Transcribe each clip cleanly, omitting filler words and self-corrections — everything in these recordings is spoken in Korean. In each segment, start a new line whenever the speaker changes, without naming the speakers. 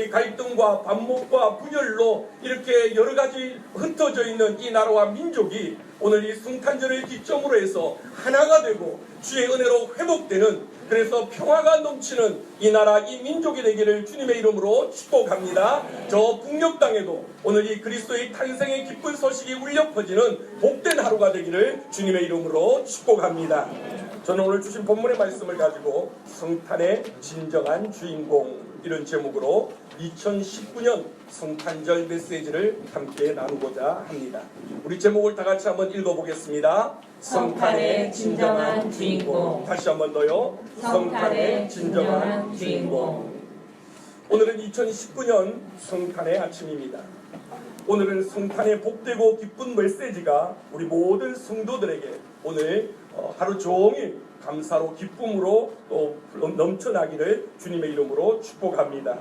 이 갈등과 반목과 분열로 이렇게 여러 가지 흩어져 있는 이 나라와 민족이 오늘 이 성탄절을 기점으로 해서 하나가 되고 주의 은혜로 회복되는, 그래서 평화가 넘치는 이 나라 이 민족이 되기를 주님의 이름으로 축복합니다. 저 북녘 땅에도 오늘 이 그리스도의 탄생의 기쁜 소식이 울려 퍼지는 복된 하루가 되기를 주님의 이름으로 축복합니다. 저는 오늘 주신 본문의 말씀을 가지고 성탄의 진정한 주인공, 이런 제목으로 2019년 성탄절 메시지를 함께 나누고자 합니다. 우리 제목을 다 같이 한번 읽어보겠습니다.
성탄의 진정한 주인공.
다시 한번 더요. 성탄의 진정한 주인공. 오늘은 2019년 성탄의 아침입니다. 오늘은 성탄의 복되고 기쁜 메시지가 우리 모든 성도들에게 오늘 하루 종일 감사로 기쁨으로 또 넘쳐나기를 주님의 이름으로 축복합니다.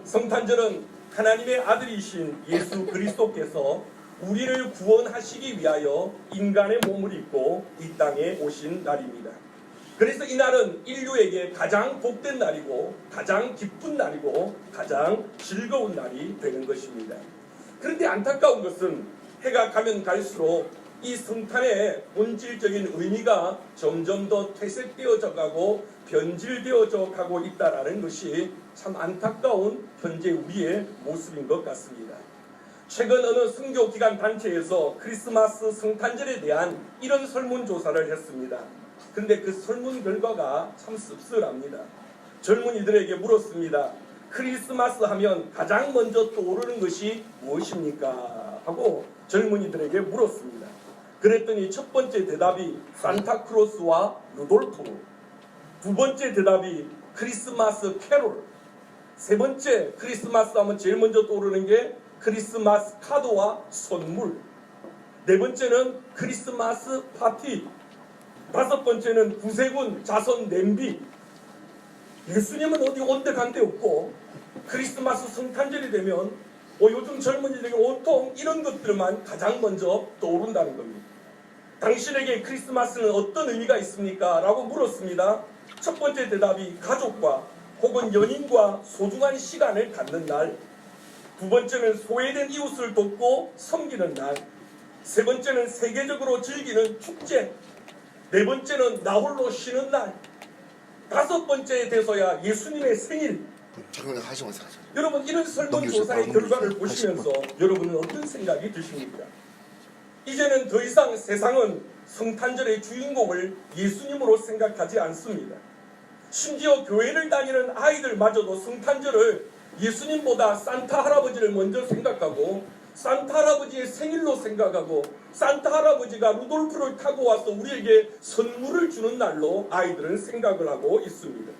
성탄절은 하나님의 아들이신 예수 그리스도께서 우리를 구원하시기 위하여 인간의 몸을 입고 이 땅에 오신 날입니다. 그래서 이 날은 인류에게 가장 복된 날이고 가장 기쁜 날이고 가장 즐거운 날이 되는 것입니다. 그런데 안타까운 것은 해가 가면 갈수록 이 성탄의 본질적인 의미가 점점 더 퇴색되어져 가고 변질되어져 가고 있다는 것이 참 안타까운 현재 우리의 모습인 것 같습니다. 최근 어느 선교기관 단체에서 크리스마스 성탄절에 대한 이런 설문조사를 했습니다. 그런데 그 설문 결과가 참 씁쓸합니다. 젊은이들에게 물었습니다. 크리스마스 하면 가장 먼저 떠오르는 것이 무엇입니까? 하고 젊은이들에게 물었습니다. 그랬더니 첫 번째 대답이 산타크로스와 루돌프, 두 번째 대답이 크리스마스 캐롤, 세 번째 크리스마스 하면 제일 먼저 떠오르는 게 크리스마스 카드와 선물, 네 번째는 크리스마스 파티, 다섯 번째는 구세군 자선 냄비. 예수님은 어디 온데 간데 없고 크리스마스 성탄절이 되면 요즘 젊은이들에게 온통 이런 것들만 가장 먼저 떠오른다는 겁니다. 당신에게 크리스마스는 어떤 의미가 있습니까? 라고 물었습니다. 첫 번째 대답이 가족과 혹은 연인과 소중한 시간을 갖는 날, 두 번째는 소외된 이웃을 돕고 섬기는 날, 세 번째는 세계적으로 즐기는 축제, 네 번째는 나홀로 쉬는 날, 다섯 번째에 돼서야 예수님의 생일. 여러분, 이런 설문조사의 결과를 보시면서 여러분은 어떤 생각이 드십니까? 이제는 더 이상 세상은 성탄절의 주인공을 예수님으로 생각하지 않습니다. 심지어 교회를 다니는 아이들마저도 성탄절을 예수님보다 산타 할아버지를 먼저 생각하고 산타 할아버지의 생일로 생각하고 산타 할아버지가 루돌프를 타고 와서 우리에게 선물을 주는 날로 아이들은 생각을 하고 있습니다.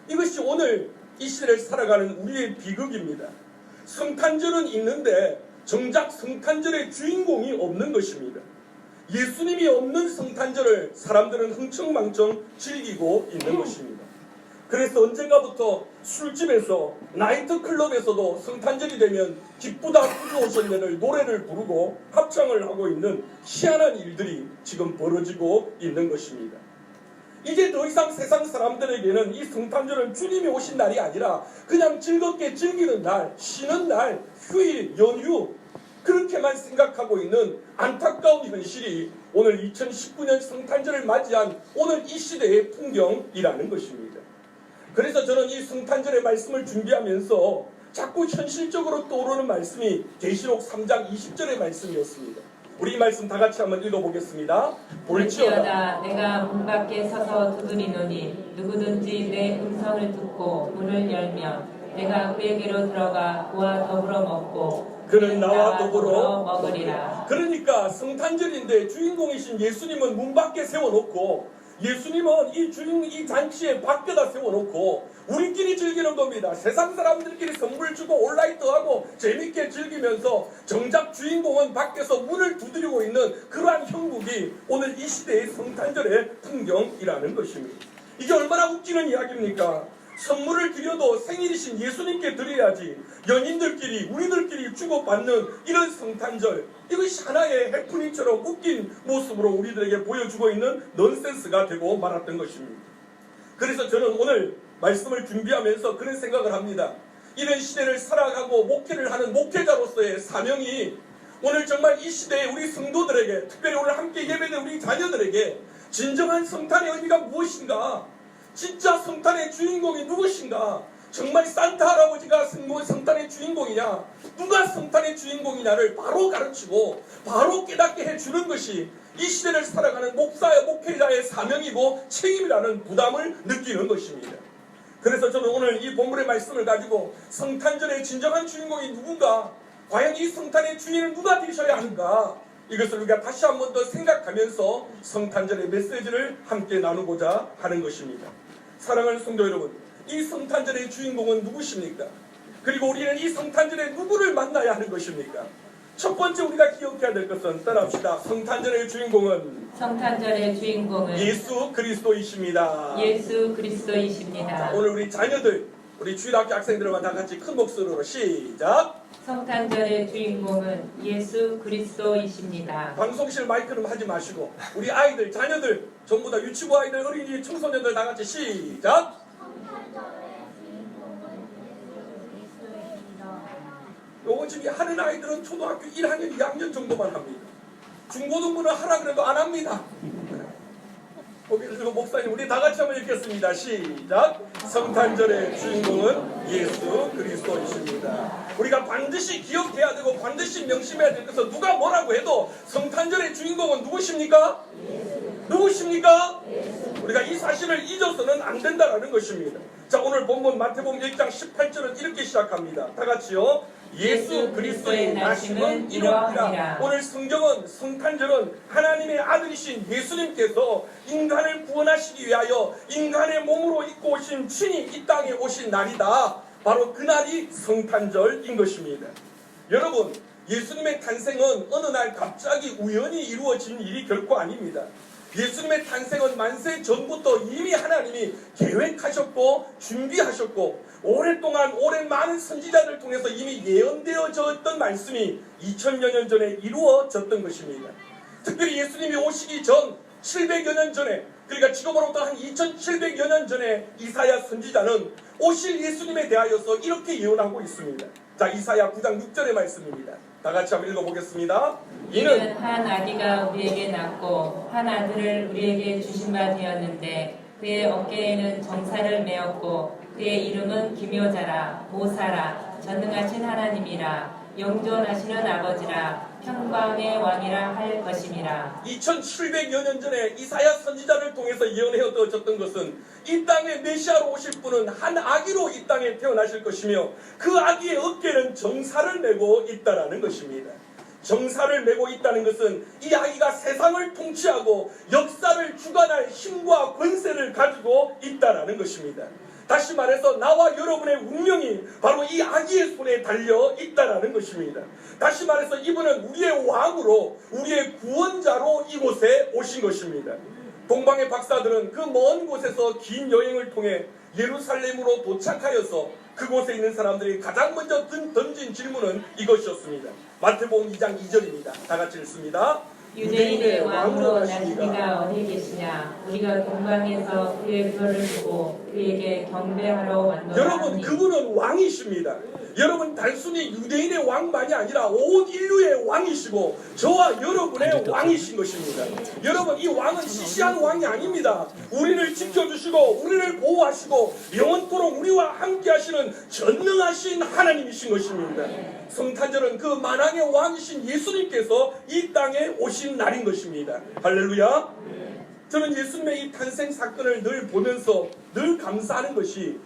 이것이 오늘 이 시대를 살아가는 우리의 비극입니다. 성탄절은 있는데 정작 성탄절의 주인공이 없는 것입니다. 예수님이 없는 성탄절을 사람들은 흥청망청 즐기고 있는 것입니다. 그래서 언젠가부터 술집에서 나이트클럽에서도 성탄절이 되면 기쁘다 부르오셨네를 노래를 부르고 합창을 하고 있는 희한한 일들이 지금 벌어지고 있는 것입니다. 이제 더 이상 세상 사람들에게는 이 성탄절은 주님이 오신 날이 아니라 그냥 즐겁게 즐기는 날, 쉬는 날, 휴일, 연휴, 그렇게만 생각하고 있는 안타까운 현실이 오늘 2019년 성탄절을 맞이한 오늘 이 시대의 풍경이라는 것입니다. 그래서 저는 이 성탄절의 말씀을 준비하면서 자꾸 현실적으로 떠오르는 말씀이 계시록 3장 20절의 말씀이었습니다. 우리 이 말씀 다 같이 한번 읽어보겠습니다.
볼지어다 내가 문 밖에 서서 두드리노니 누구든지 내 음성을 듣고 문을 열면 내가 그에게로 들어가 그와 더불어 먹고
그는 나와 더불어
먹으리라.
그러니까 성탄절인데 주인공이신 예수님은 문 밖에 세워놓고 예수님은 이 잔치에 밖에다 세워놓고 우리끼리 즐기는 겁니다. 세상 사람들끼리 선물 주고 온라이트하고 재밌게 즐기면서 정작 주인공은 밖에서 문을 두드리고 있는 그러한 형국이 오늘 이 시대의 성탄절의 풍경이라는 것입니다. 이게 얼마나 웃기는 이야기입니까? 선물을 드려도 생일이신 예수님께 드려야지 연인들끼리 우리들끼리 주고받는 이런 성탄절, 이것이 하나의 해프닝처럼 웃긴 모습으로 우리들에게 보여주고 있는 넌센스가 되고 말았던 것입니다. 그래서 저는 오늘 말씀을 준비하면서 그런 생각을 합니다. 이런 시대를 살아가고 목회를 하는 목회자로서의 사명이 오늘 정말 이 시대에 우리 성도들에게, 특별히 오늘 함께 예배된 우리 자녀들에게 진정한 성탄의 의미가 무엇인가, 진짜 성탄의 주인공이 누구신가, 정말 산타 할아버지가 성탄의 주인공이냐, 누가 성탄의 주인공이냐를 바로 가르치고 바로 깨닫게 해주는 것이 이 시대를 살아가는 목회자의 사명이고 책임이라는 부담을 느끼는 것입니다. 그래서 저는 오늘 이 본문의 말씀을 가지고 성탄절의 진정한 주인공이 누군가, 과연 이 성탄의 주인은 누가 되셔야 하는가, 이것을 우리가 다시 한 번 더 생각하면서 성탄절의 메시지를 함께 나누고자 하는 것입니다. 사랑하는 성도 여러분, 이 성탄절의 주인공은 누구십니까? 그리고 우리는 이 성탄절에 누구를 만나야 하는 것입니까? 첫 번째 우리가 기억해야 될 것은, 따라합시다. 성탄절의 주인공은 예수 그리스도이십니다.
예수 그리스도이십니다.
오늘 우리 자녀들, 우리 주일학교 학생들과 다 같이 큰 목소리로 시작.
성탄절의 주인공은 예수 그리스도이십니다.
방송실 마이크는 하지 마시고 우리 아이들, 자녀들 전부 다 유치부 아이들, 어린이, 청소년들 다 같이 시작. 요거 지금 하는 아이들은 초등학교 1학년, 2학년 정도만 합니다. 중고등부는 하라 그래도 안 합니다. 거기서 목사님 우리 다 같이 한번 읽겠습니다. 시작. 성탄절의 주인공은 예수 그리스도이십니다. 우리가 반드시 기억해야 되고 반드시 명심해야 될 것은, 누가 뭐라고 해도 성탄절의 주인공은 누구십니까? 누구십니까? 우리가 이 사실을 잊어서는 안 된다는 것입니다. 자, 오늘 본문 마태복음 1장 18절은 이렇게 시작합니다. 다 같이요. 예수 그리스도의 나심은 이러하니라. 오늘 성경은, 성탄절은 하나님의 아들이신 예수님께서 인간을 구원하시기 위하여 인간의 몸으로 입고 오신 친히 이 땅에 오신 날이다. 바로 그날이 성탄절인 것입니다. 여러분, 예수님의 탄생은 어느 날 갑자기 우연히 이루어진 일이 결코 아닙니다. 예수님의 탄생은 만세 전부터 이미 하나님이 계획하셨고 준비하셨고, 오랫동안 오랜 많은 선지자를 통해서 이미 예언되어졌던 말씀이 2000여 년 전에 이루어졌던 것입니다. 특별히 예수님이 오시기 전 700여 년 전에, 그러니까 지금으로부터 한 2700여 년 전에 이사야 선지자는 오실 예수님에 대하여서 이렇게 예언하고 있습니다. 자, 이사야 9장 6절의 말씀입니다. 다 같이 한번 읽어보겠습니다.
이는 한 아기가 우리에게 낳고 한 아들을 우리에게 주신 바 되었는데 그의 어깨에는 정사를 메었고 그의 이름은 기묘자라, 모사라, 전능하신 하나님이라, 영존하시는 아버지라, 평강의 왕이라 할 것임이라. 2700여 년 전에 이사야 선지자를 통해서 예언되어졌던 것은 이 땅에 메시아로 오실 분은 한 아기로 이 땅에 태어나실 것이며 그 아기의 어깨는 정사를 메고 있다라는 것입니다. 정사를 메고 있다는 것은 이 아기가 세상을 통치하고 역사를 주관할 힘과 권세를 가지고 있다라는 것입니다. 다시 말해서 나와 여러분의 운명이 바로 이 아기의 손에 달려 있다라는 것입니다. 다시 말해서 이분은 우리의 왕으로, 우리의 구원자로 이곳에 오신 것입니다. 동방의 박사들은 그 먼 곳에서 긴 여행을 통해 예루살렘으로 도착하여서 그곳에 있는 사람들이 가장 먼저 던진 질문은 이것이었습니다. 마태복음 2장 2절입니다. 다 같이 읽습니다. 유대인의 왕으로 나신 이가 어디 계시냐? 우리가 동방에서 그의 별을 보고 그에게 경배하러 왔노라.
여러분, 그분은 왕이십니다. 여러분, 단순히 유대인의 왕만이 아니라 온 인류의 왕이시고 저와 여러분의 왕이신 것입니다. 여러분, 이 왕은 시시한 왕이 아닙니다. 우리를 지켜주시고 우리를 보호하시고 영원토록 우리와 함께 하시는 전능하신 하나님이신 것입니다. 성탄절은 그 만왕의 왕이신 예수님께서 이 땅에 오신 날인 것입니다. 할렐루야. 저는 예수님의 이 탄생 사건을 늘 보면서 늘 감사하는 것이,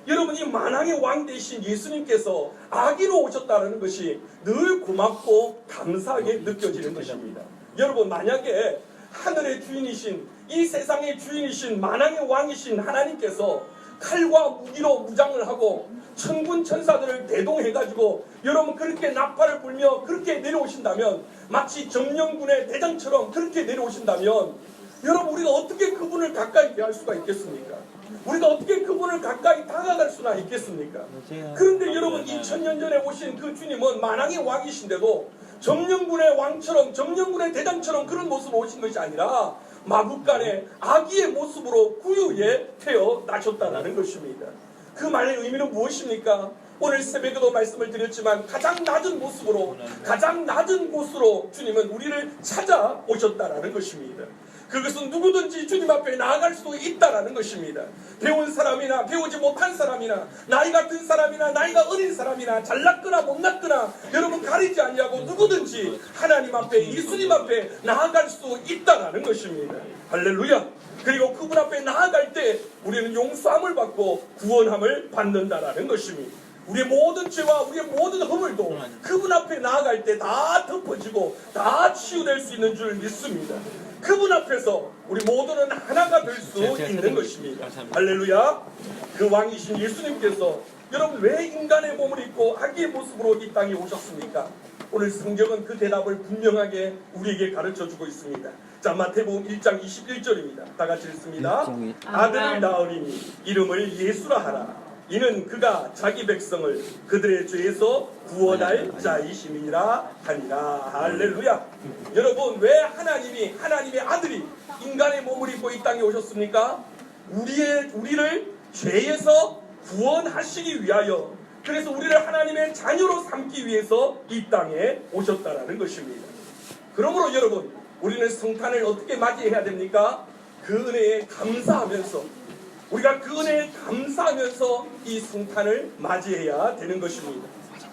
여러분, 이 만왕의 왕 되신 예수님께서 아기로 오셨다는 것이 늘 고맙고 감사하게 느껴지는 것입니다. 여러분, 만약에 하늘의 주인이신, 이 세상의 주인이신 만왕의 왕이신 하나님께서 칼과 무기로 무장을 하고 천군 천사들을 대동해가지고 여러분 그렇게 나팔을 불며 그렇게 내려오신다면, 마치 점령군의 대장처럼 그렇게 내려오신다면, 여러분 우리가 어떻게 그분을 가까이 대할 수가 있겠습니까? 우리가 어떻게 그분을 가까이 다가갈 수나 있겠습니까? 그런데 여러분, 2000년 전에 오신 그 주님은 만왕의 왕이신데도 점령군의 왕처럼, 점령군의 대장처럼 그런 모습으로 오신 것이 아니라 마국간의 아기의 모습으로 구유에 태어나셨다는 것입니다. 그 말의 의미는 무엇입니까? 오늘 새벽에도 말씀을 드렸지만 가장 낮은 모습으로 가장 낮은 곳으로 주님은 우리를 찾아오셨다라는 것입니다. 그것은 누구든지 주님 앞에 나아갈 수 있다라는 것입니다. 배운 사람이나 배우지 못한 사람이나 나이 같은 사람이나 나이가 어린 사람이나 잘났거나 못났거나 여러분 가리지 아니하고 누구든지 하나님 앞에 예수님 앞에 나아갈 수 있다라는 것입니다. 할렐루야. 그리고 그분 앞에 나아갈 때 우리는 용서함을 받고 구원함을 받는다라는 것입니다. 우리의 모든 죄와 우리의 모든 허물도 그분 앞에 나아갈 때 다 덮어지고 다 치유될 수 있는 줄 믿습니다. 그분 앞에서 우리 모두는 하나가 될 수 있는 것입니다. 할렐루야. 그 왕이신 예수님께서 여러분 왜 인간의 몸을 입고 아기의 모습으로 이 땅에 오셨습니까? 오늘 성경은 그 대답을 분명하게 우리에게 가르쳐주고 있습니다. 자, 마태복음 1장 21절입니다. 다 같이 읽습니다. 아들을 낳으리니 이름을 예수라 하라. 이는 그가 자기 백성을 그들의 죄에서 구원할 자이심이라 하니라. 할렐루야. 여러분 왜 하나님의 아들이 인간의 몸을 입고 이 땅에 오셨습니까? 우리를 죄에서 구원하시기 위하여, 그래서 우리를 하나님의 자녀로 삼기 위해서 이 땅에 오셨다라는 것입니다. 그러므로 여러분 우리는 성탄을 어떻게 맞이해야 됩니까? 그 은혜에 감사하면서, 우리가 그 은혜에 감사하면서 이 성탄을 맞이해야 되는 것입니다.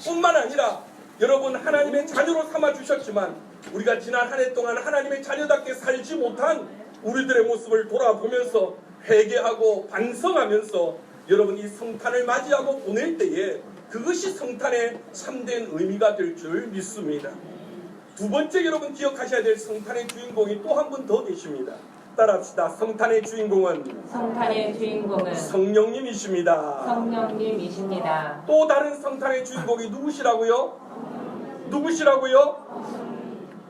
뿐만 아니라 여러분 하나님의 자녀로 삼아주셨지만 우리가 지난 한 해 동안 하나님의 자녀답게 살지 못한 우리들의 모습을 돌아보면서 회개하고 반성하면서 여러분 이 성탄을 맞이하고 보낼 때에 그것이 성탄의 참된 의미가 될 줄 믿습니다. 두 번째 여러분 기억하셔야 될 성탄의 주인공이 또 한 분 더 계십니다. 따라합시다. 성탄의 주인공은 성령님이십니다.
성령님이십니다.
또 다른 성탄의 주인공이 누구시라고요?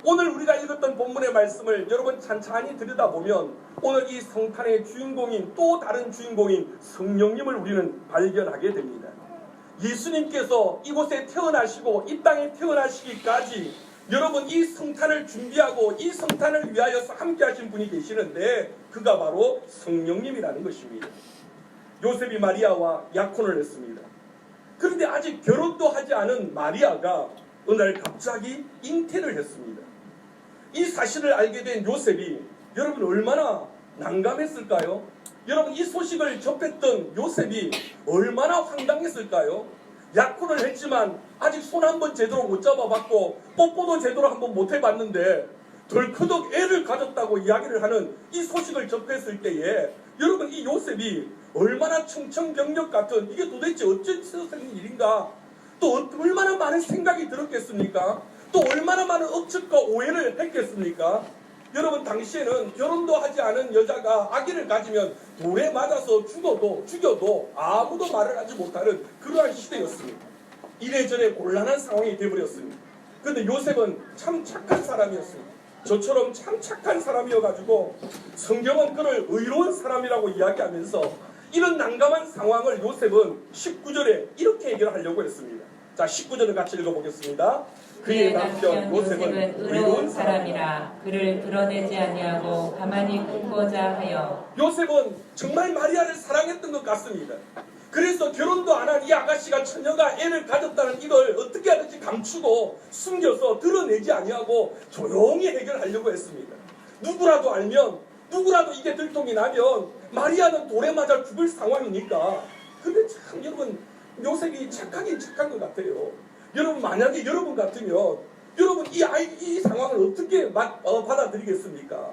오늘 우리가 읽었던 본문의 말씀을 여러분 찬찬히 들여다보면 오늘 이 성탄의 주인공인 또 다른 주인공인 성령님을 우리는 발견하게 됩니다. 예수님께서 이곳에 태어나시고 이 땅에 태어나시기까지 여러분 이 성탄을 준비하고 이 성탄을 위하여서 함께 하신 분이 계시는데 그가 바로 성령님이라는 것입니다. 요셉이 마리아와 약혼을 했습니다. 그런데 아직 결혼도 하지 않은 마리아가 어느 날 갑자기 잉태를 했습니다. 이 사실을 알게 된 요셉이 여러분 얼마나 난감했을까요? 여러분 이 소식을 접했던 요셉이 얼마나 황당했을까요? 약혼을 했지만 아직 손 한 번 제대로 못 잡아봤고 뽀뽀도 제대로 한번 못 해봤는데 덜커덕 애를 가졌다고 이야기를 하는 이 소식을 접했을 때에 여러분 이 요셉이 얼마나 청천벽력 같은, 이게 도대체 어째서 생긴 일인가, 또 얼마나 많은 생각이 들었겠습니까? 또 얼마나 많은 억측과 오해를 했겠습니까? 여러분 당시에는 결혼도 하지 않은 여자가 아기를 가지면 돌에 맞아서 죽여도 아무도 말을 하지 못하는 그러한 시대였습니다. 이래저래 곤란한 상황이 되어버렸습니다. 그런데 요셉은 참 착한 사람이었습니다. 저처럼 참 착한 사람이어가지고 성경은 그를 의로운 사람이라고 이야기하면서 이런 난감한 상황을 요셉은 19절에 이렇게 해결하려고 했습니다. 자, 19절을 같이 읽어보겠습니다. 그의 남편 요셉은 의로운 사람이라
그를 드러내지 아니하고 가만히 품고자 하여.
요셉은 정말 마리아를 사랑했던 것 같습니다. 그래서 결혼도 안 한 이 아가씨가 처녀가 애를 가졌다는 이걸 어떻게 하든지 감추고 숨겨서 드러내지 아니하고 조용히 해결하려고 했습니다. 누구라도 알면, 누구라도 이게 들통이 나면 마리아는 돌에 맞아 죽을 상황이니까. 근데 참 여러분 요셉이 착하긴 착한 것 같아요. 여러분 만약에 여러분 같으면 여러분 이 상황을 어떻게 받아들이겠습니까?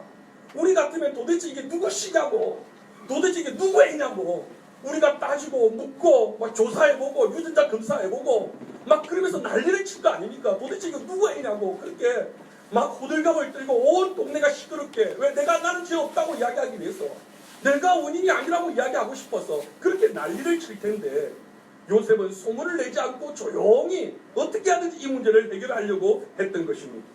우리 같으면 도대체 이게 누구시냐고, 도대체 이게 누구 애냐고 우리가 따지고 묻고 막 조사해보고 유전자 검사해보고 막 그러면서 난리를 칠 거 아닙니까? 도대체 이거 누구 애냐고 그렇게 막 호들갑을 떨고 온 동네가 시끄럽게, 왜 나는 죄 없다고 이야기하기 위해서, 내가 원인이 아니라고 이야기하고 싶어서 그렇게 난리를 칠 텐데 요셉은 소문을 내지 않고 조용히 어떻게 하든지 이 문제를 해결하려고 했던 것입니다.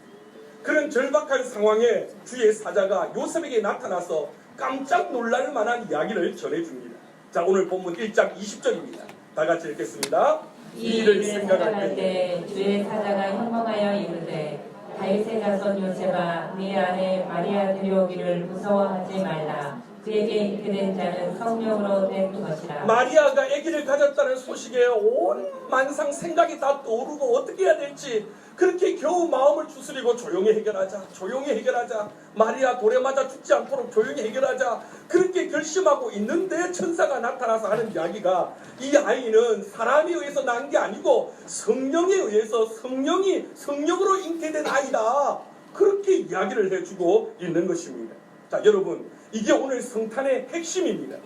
그런 절박한 상황에 주의 사자가 요셉에게 나타나서 깜짝 놀랄 만한 이야기를 전해줍니다. 자, 오늘 본문 1장 20절입니다. 다 같이 읽겠습니다.
이 일을 생각할 때 주의 사자가 현몽하여 이르되 다윗의 자손 요셉아 네 아내 마리아 데려오기를 무서워하지 말라. 그에게 잉태된 자는 성령으로 된 것이라.
마리아가 아기를 가졌다는 소식에 온 만상 생각이 다 떠오르고 어떻게 해야 될지 그렇게 겨우 마음을 추스리고 조용히 해결하자. 마리아 돌에 맞아 죽지 않도록 조용히 해결하자. 그렇게 결심하고 있는데 천사가 나타나서 하는 이야기가 이 아이는 사람에 의해서 난 게 아니고 성령에 의해서 성령으로 잉태된 아이다. 그렇게 이야기를 해주고 있는 것입니다. 자, 여러분, 이게 오늘 성탄의 핵심입니다.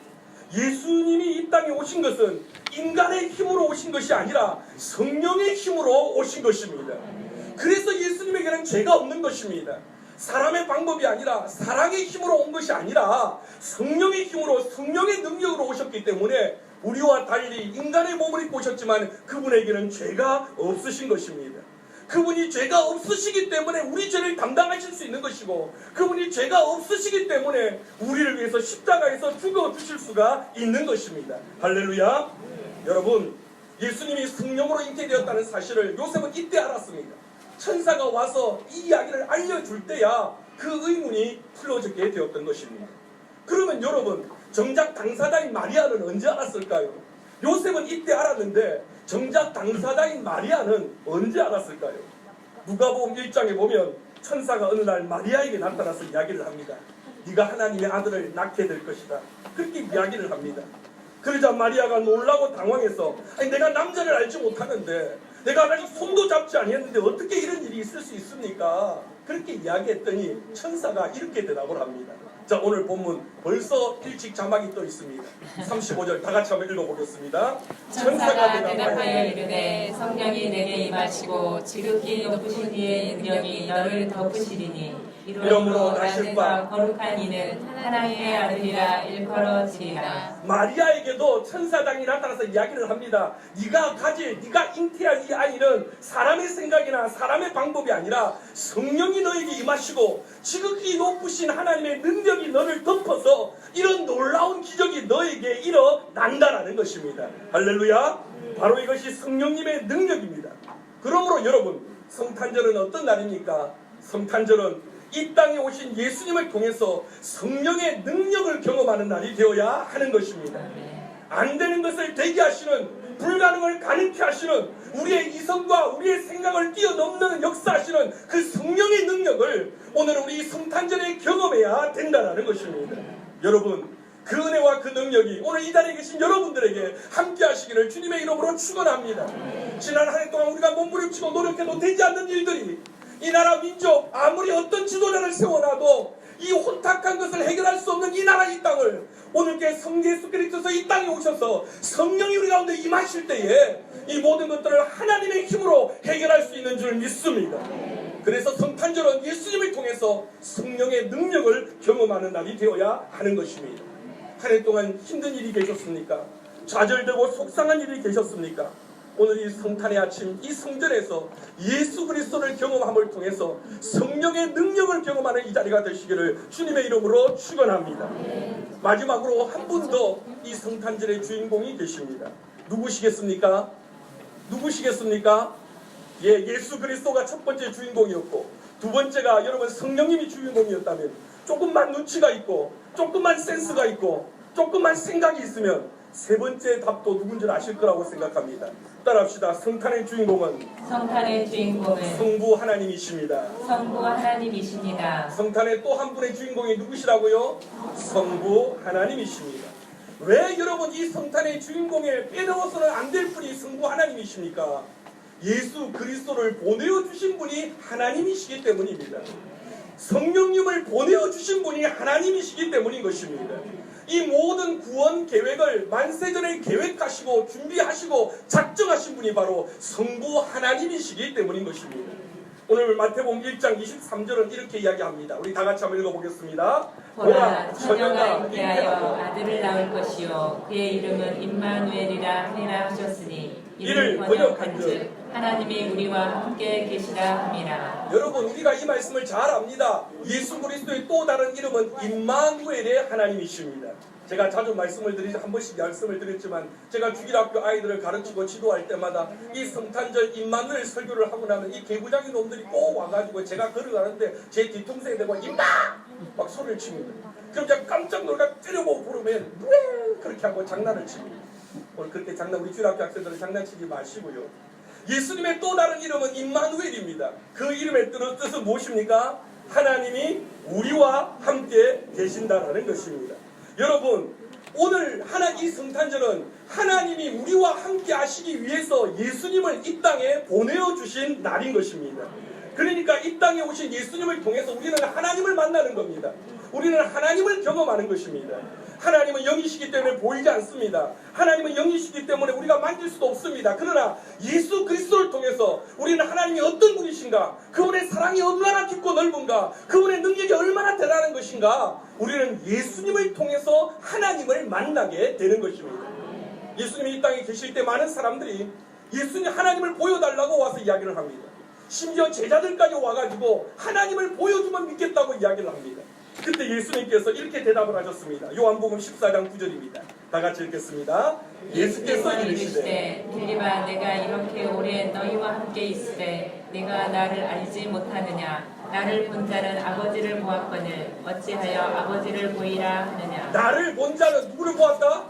예수님이 이 땅에 오신 것은 인간의 힘으로 오신 것이 아니라 성령의 힘으로 오신 것입니다. 그래서 예수님에게는 죄가 없는 것입니다. 사람의 방법이 아니라 사랑의 힘으로 온 것이 아니라 성령의 힘으로 성령의 능력으로 오셨기 때문에 우리와 달리 인간의 몸을 입고 오셨지만 그분에게는 죄가 없으신 것입니다. 그분이 죄가 없으시기 때문에 우리 죄를 담당하실 수 있는 것이고 그분이 죄가 없으시기 때문에 우리를 위해서 십자가에서 죽어주실 수가 있는 것입니다. 할렐루야. 여러분, 예수님이 성령으로 잉태되었다는 사실을 요셉은 이때 알았습니다. 천사가 와서 이 이야기를 알려줄 때야 그 의문이 풀어지게 되었던 것입니다. 그러면 여러분, 정작 당사자인 마리아는 언제 알았을까요? 요셉은 이때 알았는데 정작 당사자인 마리아는 언제 알았을까요? 누가복음 1장에 보면 천사가 어느 날 마리아에게 나타나서 이야기를 합니다. 네가 하나님의 아들을 낳게 될 것이다. 그렇게 이야기를 합니다. 그러자 마리아가 놀라고 당황해서 내가 남자를 알지 못하는데 내가 아직 손도 잡지 아니했는데 어떻게 이런 일이 있을 수 있습니까? 그렇게 이야기했더니 천사가 이렇게 대답을 합니다. 자, 오늘 본문 벌써 일찍 자막이 떠 있습니다. 35절 다 같이 한번 읽어보겠습니다.
천사가 대답하여 이르되 성령이 내게 임하시고 지극히 높으신 이의 능력이 너를 덮으시리니 이러므로 나실 바 거룩한 이는 하나님의 아들이라 일컬어지리라.
마리아에게도 천사장이 나타나서 이야기를 합니다. 네가 잉태할 이 아이는 사람의 생각이나 사람의 방법이 아니라 성령이 너에게 임하시고 지극히 높으신 하나님의 능력이 너를 덮어서 이런 놀라운 기적이 너에게 일어난다라는 것입니다. 할렐루야. 바로 이것이 성령님의 능력입니다. 그러므로 여러분, 성탄절은 어떤 날입니까? 성탄절은 이 땅에 오신 예수님을 통해서 성령의 능력을 경험하는 날이 되어야 하는 것입니다. 안 되는 것을 되게 하시는, 불가능을 가능케 하시는, 우리의 이성과 우리의 생각을 뛰어넘는 역사하시는 그 성령의 능력을 오늘 우리 성탄절에 경험해야 된다는 것입니다. 여러분, 그 은혜와 그 능력이 오늘 이 자리에 계신 여러분들에게 함께 하시기를 주님의 이름으로 축원합니다. 지난 한 해 동안 우리가 몸부림치고 노력해도 되지 않는 일들이 이 나라 민족 아무리 어떤 지도자를 세워놔도 이 혼탁한 것을 해결할 수 없는 이 나라 이 땅을 오늘께 성 예수 그리스도께서 이 땅에 오셔서 성령이 우리 가운데 임하실 때에 이 모든 것들을 하나님의 힘으로 해결할 수 있는 줄 믿습니다. 그래서 성탄절은 예수님을 통해서 성령의 능력을 경험하는 날이 되어야 하는 것입니다. 한 해 동안 힘든 일이 계셨습니까? 좌절되고 속상한 일이 계셨습니까? 오늘 이 성탄의 아침 이 성전에서 예수 그리스도를 경험함을 통해서 성령의 능력을 경험하는 이 자리가 되시기를 주님의 이름으로 축원합니다. 마지막으로 한 분 더 이 성탄절의 주인공이 계십니다. 누구시겠습니까? 예, 예수 그리스도가 첫 번째 주인공이었고 두 번째가 여러분 성령님이 주인공이었다면 조금만 눈치가 있고 조금만 센스가 있고 조금만 생각이 있으면 세 번째 답도 누군지 아실 거라고 생각합니다. 따라합시다. 성탄의 주인공은 성부 하나님이십니다. 성탄의 또 한 분의 주인공이 누구시라고요? 성부 하나님이십니다. 왜 여러분 이 성탄의 주인공에 빼놓아서는 안 될 분이 성부 하나님이십니까? 예수 그리스도를 보내어 주신 분이 하나님이시기 때문입니다. 성령님을 보내어 주신 분이 하나님이시기 때문인 것입니다. 이 모든 구원 계획을 만세전에 계획하시고 준비하시고 작정하신 분이 바로 성부 하나님이시기 때문인 것입니다. 오늘 마태복음 1장 23절은 이렇게 이야기합니다. 우리 다 같이 한번 읽어보겠습니다.
보라, 처녀가 잉태하여 아들을 낳을 것이요 그의 이름은 임마누엘이라 하리라 하셨으니 이를 번역한즉 하나님이 우리와 함께 계시다 함이라.
여러분, 우리가 이 말씀을 잘 압니다. 예수 그리스도의 또 다른 이름은 임마누엘의 하나님이십니다. 제가 자주 한 번씩 말씀을 드렸지만 제가 주일학교 아이들을 가르치고 지도할 때마다 이 성탄절 임마누엘 설교를 하고 나면 이 개구장이 놈들이 꼭 와가지고 제가 걸어가는데 제 뒤통수에 대고 임마! 막 소리를 칩니다. 그럼 제가 깜짝 놀라 때려보고 부르면 왜 그렇게 하고 장난을 칩니다. 오늘 그렇게 우리 주일학교 학생들은 장난치지 마시고요. 예수님의 또 다른 이름은 임마누엘입니다. 그 이름의 뜻은 무엇입니까? 하나님이 우리와 함께 계신다라는 것입니다. 여러분, 오늘 이 성탄절은 하나님이 우리와 함께 하시기 위해서 예수님을 이 땅에 보내어주신 날인 것입니다. 그러니까 이 땅에 오신 예수님을 통해서 우리는 하나님을 만나는 겁니다. 우리는 하나님을 경험하는 것입니다. 하나님은 영이시기 때문에 보이지 않습니다. 하나님은 영이시기 때문에 우리가 만질 수도 없습니다. 그러나 예수 그리스도를 통해서 우리는 하나님이 어떤 분이신가, 그분의 사랑이 얼마나 깊고 넓은가, 그분의 능력이 얼마나 대단한 것인가, 우리는 예수님을 통해서 하나님을 만나게 되는 것입니다. 예수님이 이 땅에 계실 때 많은 사람들이 예수님 하나님을 보여달라고 와서 이야기를 합니다. 심지어 제자들까지 와가지고 하나님을 보여주면 믿겠다고 이야기를 합니다. 그때 예수님께서 이렇게 대답을 하셨습니다. 요한복음 14장 9절입니다. 다 같이 읽겠습니다. 예수께서 이르시되
빌립아, 내가 이렇게 오래 너희와 함께 있으되 내가 나를 알지 못하느냐? 나를 본 자는 아버지를 보았거늘 어찌하여 아버지를 보이라 하느냐?
나를 본 자는 누구를 보았다?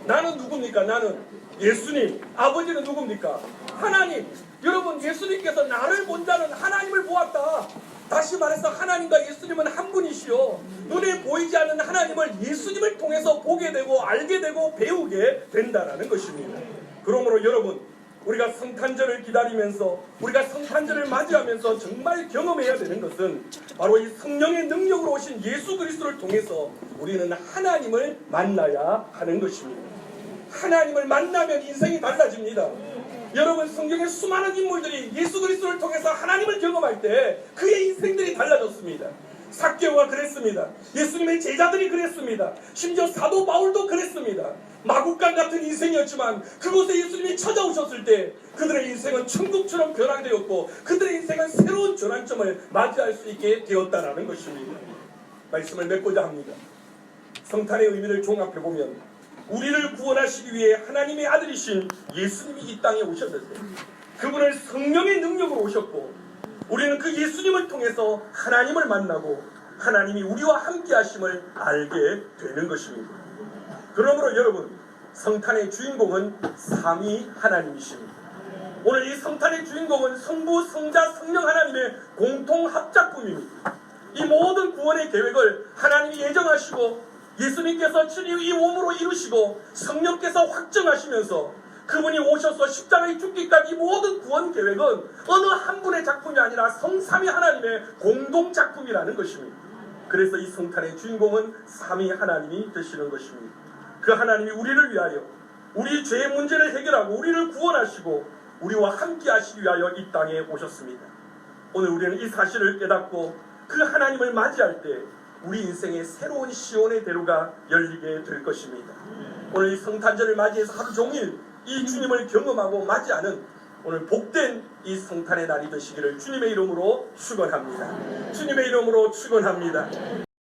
나는 누굽니까? 나는 예수님. 아버지는 누굽니까? 하나님. 여러분, 예수님께서 나를 본 자는 하나님을 보았다. 다시 말해서 하나님과 예수님은 한 분이시요, 눈에 보이지 않는 하나님을 예수님을 통해서 보게 되고 알게 되고 배우게 된다는 것입니다. 그러므로 여러분, 우리가 성탄절을 기다리면서, 우리가 성탄절을 맞이하면서 정말 경험해야 되는 것은 바로 이 성령의 능력으로 오신 예수 그리스도를 통해서 우리는 하나님을 만나야 하는 것입니다. 하나님을 만나면 인생이 달라집니다. 여러분, 성경의 수많은 인물들이 예수 그리스도를 통해서 하나님을 경험할 때 그의 인생들이 달라졌습니다. 삭개오가 그랬습니다. 예수님의 제자들이 그랬습니다. 심지어 사도 바울도 그랬습니다. 마국간 같은 인생이었지만 그곳에 예수님이 찾아오셨을 때 그들의 인생은 천국처럼 변화되었고 그들의 인생은 새로운 전환점을 맞이할 수 있게 되었다는 것입니다. 말씀을 맺고자 합니다. 성탄의 의미를 종합해보면 우리를 구원하시기 위해 하나님의 아들이신 예수님이 이 땅에 오셨는데 그분을 성령의 능력으로 오셨고 우리는 그 예수님을 통해서 하나님을 만나고 하나님이 우리와 함께 하심을 알게 되는 것입니다. 그러므로 여러분, 성탄의 주인공은 삼위 하나님이십니다. 오늘 이 성탄의 주인공은 성부, 성자, 성령 하나님의 공통 합작품입니다. 이 모든 구원의 계획을 하나님이 예정하시고 예수님께서 친히 이 몸으로 이루시고 성령께서 확정하시면서 그분이 오셔서 십자가에 죽기까지 모든 구원 계획은 어느 한 분의 작품이 아니라 성삼위 하나님의 공동 작품이라는 것입니다. 그래서 이 성탄의 주인공은 삼위 하나님이 되시는 것입니다. 그 하나님이 우리를 위하여 우리 죄의 문제를 해결하고 우리를 구원하시고 우리와 함께 하시기 위하여 이 땅에 오셨습니다. 오늘 우리는 이 사실을 깨닫고 그 하나님을 맞이할 때 우리 인생의 새로운 시온의 대로가 열리게 될 것입니다. 오늘 이 성탄절을 맞이해서 하루 종일 이 주님을 경험하고 맞이하는 오늘 복된 이 성탄의 날이 되시기를 주님의 이름으로 축원합니다. 주님의 이름으로 축원합니다.